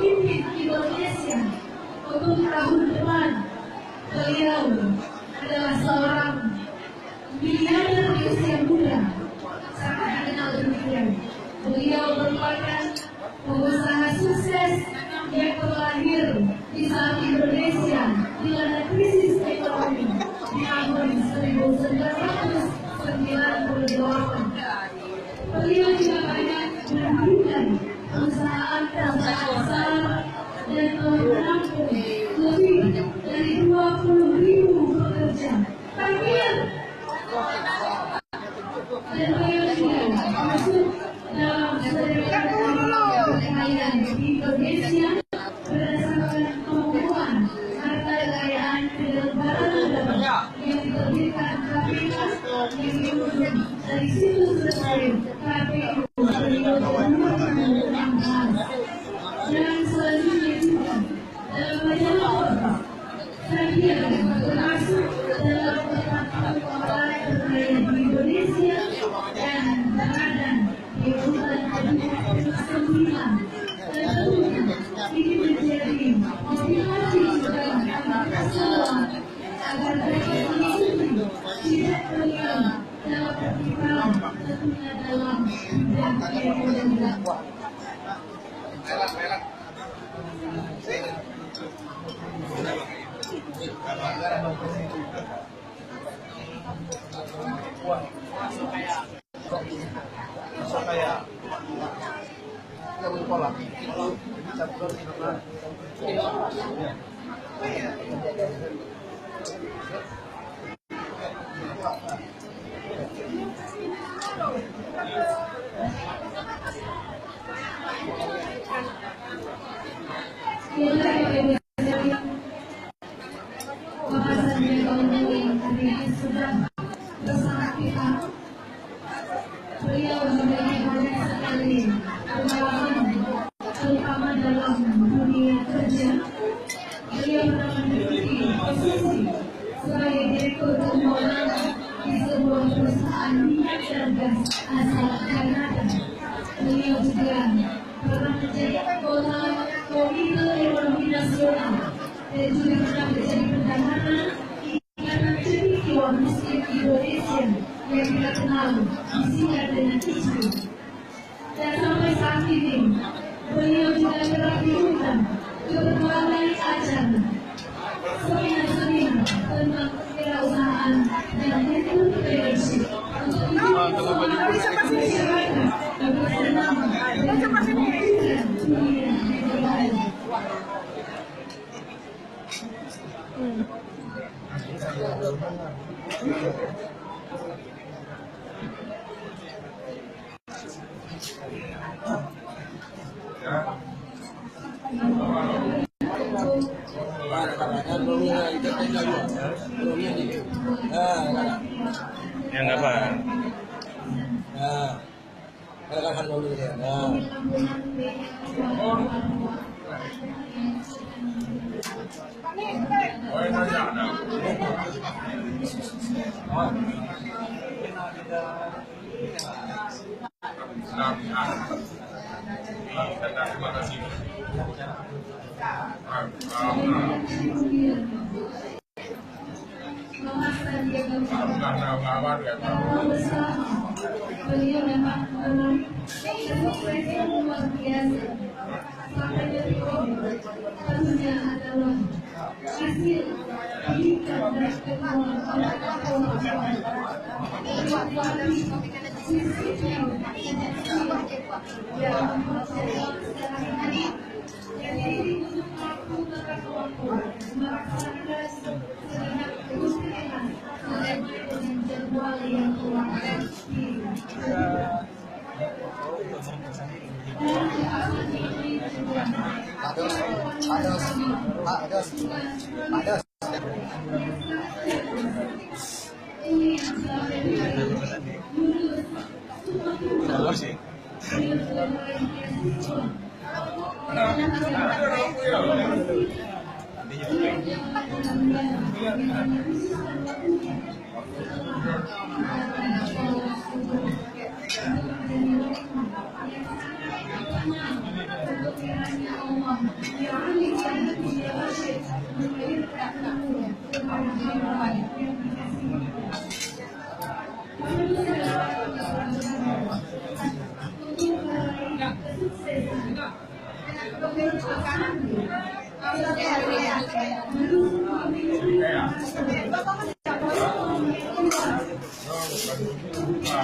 memimpin Indonesia untuk tahun depan. Beliau adalah seorang miliarder di usia muda, sangat dikenal demikian. Beliau merupakan pengusaha sukses yang terlahir di saat Indonesia dilanda krisis ekonomi di tahun 1998. Beliau juga banyak mendirikan perusahaan besar dan menampung lebih dari 20.000 pekerja. Takbir! Dan beliau juga masuk dalam serangkaian kekayaan di Indonesia berdasarkan pengumuman harta kekayaan kenegaraan yang diterbitkan KPK yang diunduh dari situs resmi KPU periode 2016. Dan selanjutnya juga dalam majalah Forbes, saya termasuk dalam pertama orang terkaya di Indonesia dan berada di urutan ke-29. Dan tentunya ini menjadi motivasi juga bagi semua agar dapat mengikuti tidak beliau dalam pertimbangan tentunya dalam bidang ekonomi. Sudah bersama kita, beliau memiliki banyak sekali pengalaman, terutama dalam dunia kerja. Beliau pernah menduduki posisi sebagai direktur keuangan di sebuah perusahaan minyak dan gas asal Kanada. Beliau juga pernah menjadi anggota Komite Ekonomi Nasional dan juga pernah menjadi bendahara Muslim Indonesia yang kita kenal disingkat dengan ISMI. Dan sampai saat ini beliau juga kerap diundang ke berbagai acara seminar-seminar tentang kewirausahaan dan entrepreneurship untuk masyarakat yang bersenam dan memajukan dunia global. Yang apa? Katakan dulu ya. Terima kasih. Beliau memang kesuksesan luar biasa. Sampai detik ini tentunya adalah hasil pendidikan dan pengetahuan sistem yang mempersiapkan secara ini. Jadi untuk mampu melaksanakan segenap kemusliman dengan jadwal yang telah untuk kiranya Allah yang ahli yang tidak rasyid mengalirkan ilmu kepada hamba yang dikasihi. Untuk meraih kesuksesan, keberhasilan, harus memiliki kerja keras, kemudian juga memiliki kapasitas yang tinggi untuk menjadi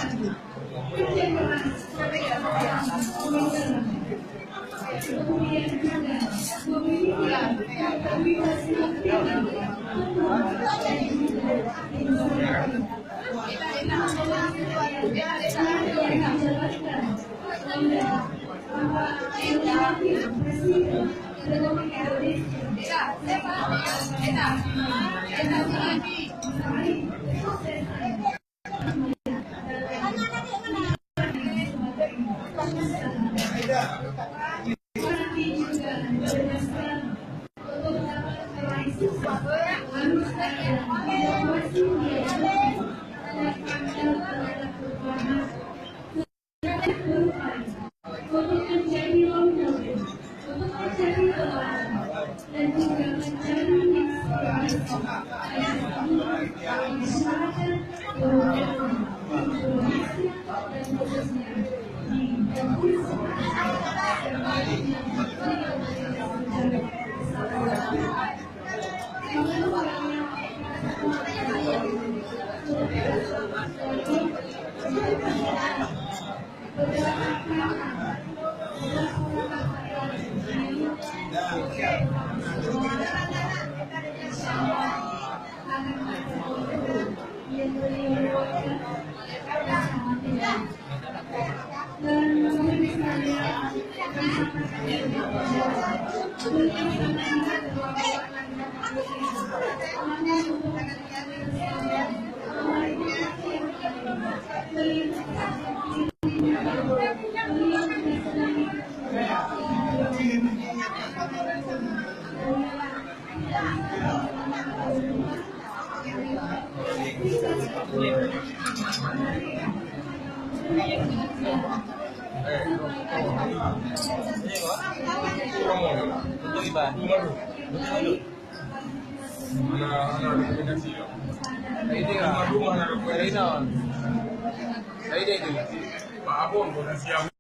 untuk menjadi lomba, untuk menjadi teladan, dan juga menjadi inspirasi bagi masyarakat Indonesia dan khususnya di Indonesia. Ini